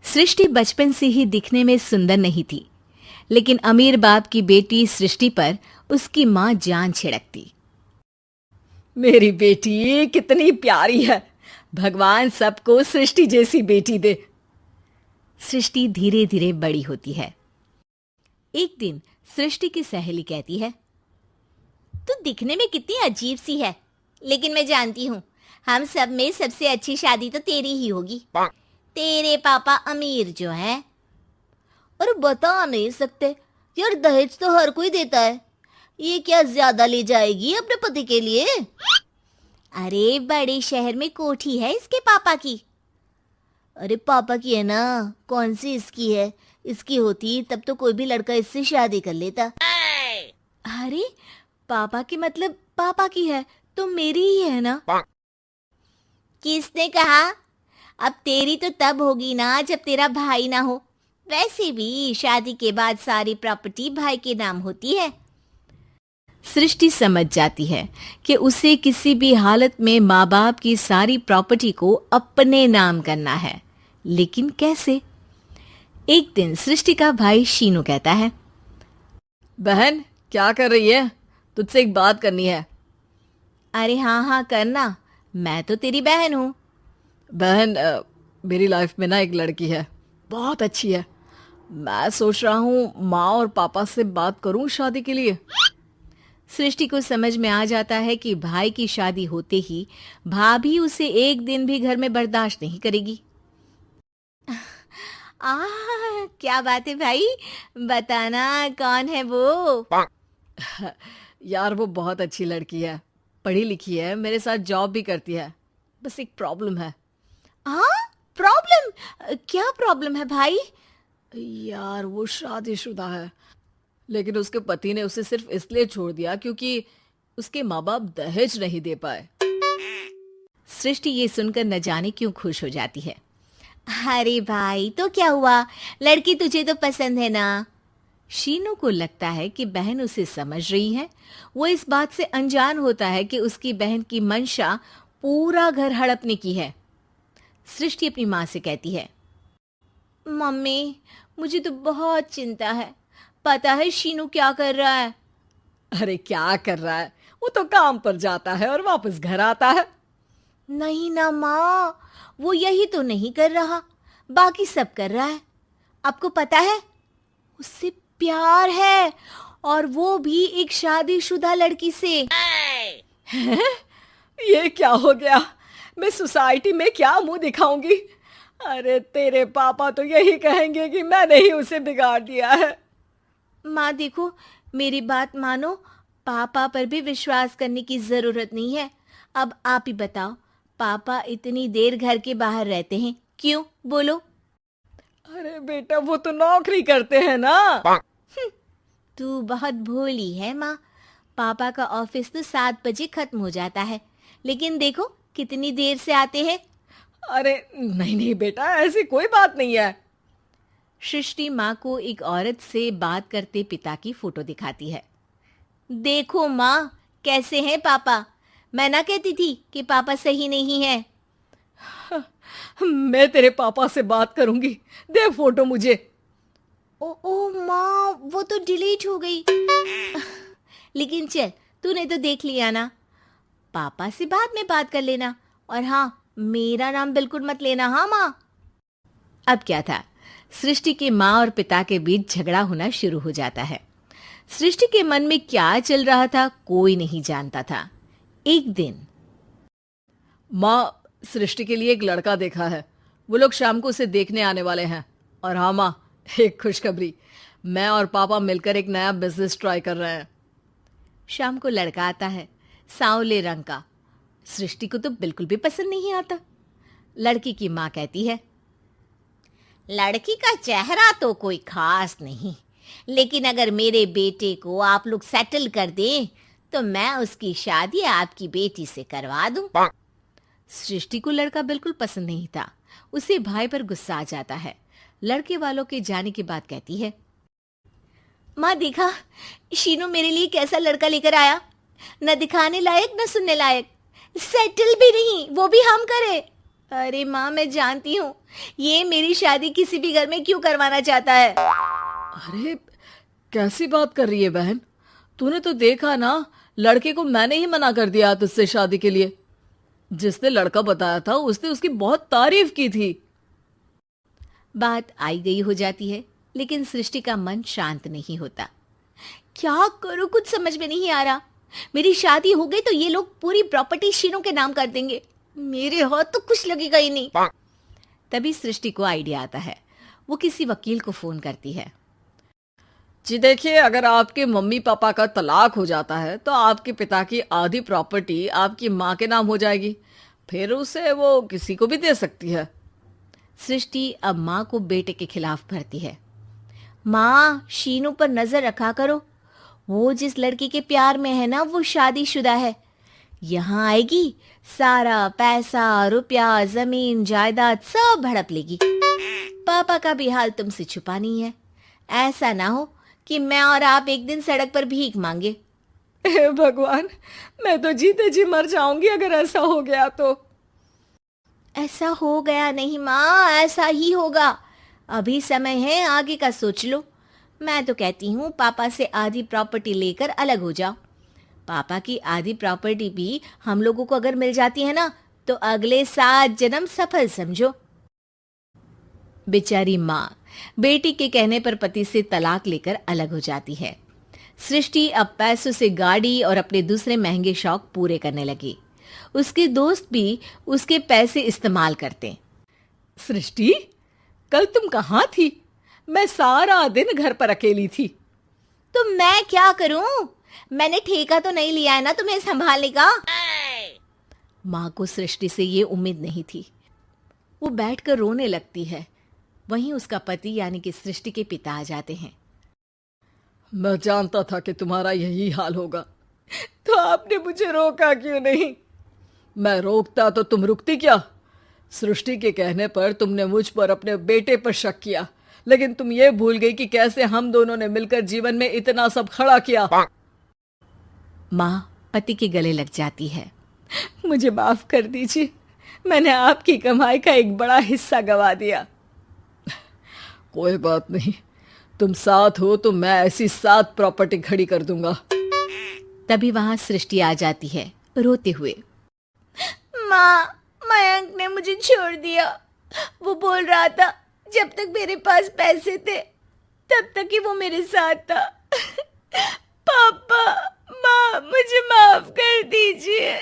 सृष्टि बचपन से ही दिखने में सुंदर नहीं थी, लेकिन अमीर बाप की बेटी सृष्टि पर उसकी माँ जान छिड़कती। मेरी बेटी कितनी प्यारी है, भगवान सबको सृष्टि जैसी बेटी दे। सृष्टि धीरे धीरे बड़ी होती है। एक दिन सृष्टि की सहेली कहती है, तू दिखने में कितनी अजीब सी है, लेकिन मैं जानती हूँ हम सब में सबसे अच्छी शादी तो तेरी ही होगी। तेरे पापा अमीर जो है। और बता नहीं सकते यार, दहेज तो हर कोई देता है, ये क्या ज्यादा ले जाएगी अपने पति के लिए? अरे बड़े शहर में कोठी है इसके पापा की। अरे पापा की है ना, कौन सी इसकी है? इसकी होती तब तो कोई भी लड़का इससे शादी कर लेता। अरे पापा की मतलब पापा की है तो मेरी ही है ना? किसने कहा? अब तेरी तो तब होगी ना जब तेरा भाई ना हो। वैसे भी शादी के बाद सारी प्रॉपर्टी भाई के नाम होती है। सृष्टि समझ जाती है कि उसे किसी भी हालत में माँ बाप की सारी प्रॉपर्टी को अपने नाम करना है, लेकिन कैसे? एक दिन सृष्टि का भाई शीनू कहता है, बहन क्या कर रही है? तुझसे एक बात करनी है। अरे हाँ हाँ करना, मैं तो तेरी बहन हूँ। बहन मेरी लाइफ में ना एक लड़की है, बहुत अच्छी है। मैं सोच रहा हूँ माँ और पापा से बात करूँ शादी के लिए। सृष्टि को समझ में आ जाता है कि भाई की शादी होते ही भाभी उसे एक दिन भी घर में बर्दाश्त नहीं करेगी। क्या बात है भाई, बताना कौन है वो? यार वो बहुत अच्छी लड़की है, पढ़ी लिखी है, मेरे साथ जॉब भी करती है। बस एक प्रॉब्लम है। प्रॉब्लम? क्या प्रॉब्लम है भाई? यार वो शादीशुदा है, लेकिन उसके पति ने उसे सिर्फ इसलिए छोड़ दिया क्योंकि उसके माँ बाप दहेज नहीं दे पाए। सृष्टि ये सुनकर न जाने क्यों खुश हो जाती है। अरे भाई तो क्या हुआ, लड़की तुझे तो पसंद है ना? शीनू को लगता है कि बहन उसे समझ रही है। वो इस बात से अनजान होता है कि उसकी बहन की मंशा पूरा घर हड़पने की है। सृष्टि अपनी माँ से कहती है, मम्मी मुझे तो बहुत चिंता है। पता है शीनू क्या कर रहा है? अरे क्या कर रहा है? वो तो काम पर जाता है और वापस घर आता है। नहीं ना माँ, वो यही तो नहीं कर रहा, बाकी सब कर रहा है। आपको पता है उससे प्यार है, और वो भी एक शादीशुदा लड़की से। ये क्या हो गया? मैं सोसाइटी में क्या मुंह दिखाऊंगी? अरे तेरे पापा तो यही कहेंगे कि मैंने ही उसे बिगाड़ दिया है। माँ देखो, मेरी बात मानो, पापा पर भी विश्वास करने की जरूरत नहीं है। अब आप ही बताओ, पापा इतनी देर घर के बाहर रहते हैं क्यों? बोलो। अरे बेटा वो तो नौकरी करते हैं ना। तू बहुत भोली है माँ। पापा का ऑफिस तो 7 बजे खत्म हो जाता है, लेकिन देखो कितनी देर से आते हैं। अरे नहीं नहीं बेटा, ऐसी कोई बात नहीं है। सृष्टि माँ को एक औरत से बात करते पिता की फोटो दिखाती है। देखो माँ, कैसे हैं पापा? मैं ना कहती थी कि पापा सही नहीं है। मैं तेरे पापा से बात करूंगी, दे फोटो मुझे। ओ माँ, वो तो डिलीट हो गई। लेकिन चल, तूने तो देख लिया ना। पापा से बाद में बात कर लेना, और हाँ, मेरा नाम बिल्कुल मत लेना। हाँ माँ। अब क्या था, सृष्टि के माँ और पिता के बीच झगड़ा होना शुरू हो जाता है। सृष्टि के मन में क्या चल रहा था कोई नहीं जानता था। एक दिन, माँ सृष्टि के लिए एक लड़का देखा है, वो लोग शाम को उसे देखने आने वाले हैं। और हाँ माँ, एक खुशखबरी, मैं और पापा मिलकर एक नया बिजनेस ट्राई कर रहे हैं। शाम को लड़का आता है, सांवले रंग का। सृष्टि को तो बिल्कुल भी पसंद नहीं आता। लड़की की माँ कहती है, लड़की का चेहरा तो कोई खास नहीं, लेकिन अगर मेरे बेटे को आप लोग सेटल कर दें तो मैं उसकी शादी आपकी बेटी से करवा दूं। सृष्टि को लड़का बिल्कुल पसंद नहीं था। उसे भाई पर गुस्सा आ जाता है। लड़के वालों के जाने के बाद कहती है, माँ देखा, शीनू मेरे लिए कैसा लड़का लेकर आया। न दिखाने लायक न सुनने लायक, सेटल भी नहीं, वो भी हम करे। अरे माँ, मैं जानती हूँ ये मेरी शादी किसी भी घर में क्यों करवाना चाहता है। अरे कैसी बात कर रही है बहन? तूने तो देखा ना, लड़के को मैंने ही मना कर दिया तुझसे शादी के लिए। जिसने लड़का बताया था उसने उसकी बहुत तारीफ की थी। बात आई गई हो जाती है, लेकिन सृष्टि का मन शांत नहीं होता। क्या करूं, कुछ समझ में नहीं आ रहा। मेरी शादी हो गई तो ये लोग पूरी प्रॉपर्टी शीनू के नाम कर देंगे, मेरे हाथ तो कुछ लगेगा ही नहीं। तभी सृष्टि को आइडिया आता है। वो किसी वकील को फोन करती है। जी देखिए, अगर आपके मम्मी पापा का तलाक हो जाता है तो आपके पिता की आधी प्रॉपर्टी आपकी माँ के नाम हो जाएगी, फिर उसे वो किसी को भी दे सकती है। सृष्टि अब माँ को बेटे के खिलाफ भरती है। माँ, शीनू पर नजर रखा करो, वो जिस लड़की के प्यार में है ना वो शादीशुदा है। यहाँ आएगी, सारा पैसा रुपया जमीन जायदाद सब हड़प लेगी। पापा का भी हाल तुमसे छुपा नहीं है। ऐसा ना हो कि मैं और आप एक दिन सड़क पर भीख मांगे। हे भगवान, मैं तो जीते जी मर जाऊंगी अगर ऐसा हो गया तो। ऐसा हो गया नहीं माँ, ऐसा ही होगा। अभी समय है, आगे का सोच लो। मैं तो कहती हूँ पापा से आधी प्रॉपर्टी लेकर अलग हो जाओ। पापा की आधी प्रॉपर्टी भी हम लोगों को अगर मिल जाती है ना तो अगले 7 जन्म सफल समझो। बेचारी माँ बेटी के कहने पर पति से तलाक लेकर अलग हो जाती है। सृष्टि अब पैसों से गाड़ी और अपने दूसरे महंगे शौक पूरे करने लगी। उसके दोस्त भी उसके पैसे इस्तेमाल करते। सृष्टि, कल तुम कहाँ थी? मैं सारा दिन घर पर अकेली थी। तो मैं क्या करूं? मैंने ठेका तो नहीं लिया है ना तुम्हें संभालने का। माँ को सृष्टि से ये उम्मीद नहीं थी। वो बैठकर रोने लगती है। वहीं उसका पति यानी कि सृष्टि के पिता आ जाते हैं। मैं जानता था कि तुम्हारा यही हाल होगा, तो आपने मुझे रोका क्यों नहीं? मैं रोकता तो तुम रुकती क्या? सृष्टि के कहने पर तुमने मुझ पर अपने बेटे पर शक किया, लेकिन तुम ये भूल गई कि कैसे हम दोनों ने मिलकर जीवन में इतना सब खड़ा किया। माँ पति के गले लग जाती है। मुझे माफ कर दीजिए, मैंने आपकी कमाई का एक बड़ा हिस्सा गवा दिया। कोई बात नहीं, तुम साथ हो तो मैं ऐसी 7 प्रॉपर्टी खड़ी कर दूंगा। तभी वहां सृष्टि आ जाती है रोते हुए। माँ, मयंक ने मुझे छोड़ दिया। वो बोल रहा था जब तक मेरे पास पैसे थे तब तक ही वो मेरे साथ था। पापा, माँ, मुझे माफ कर दीजिए।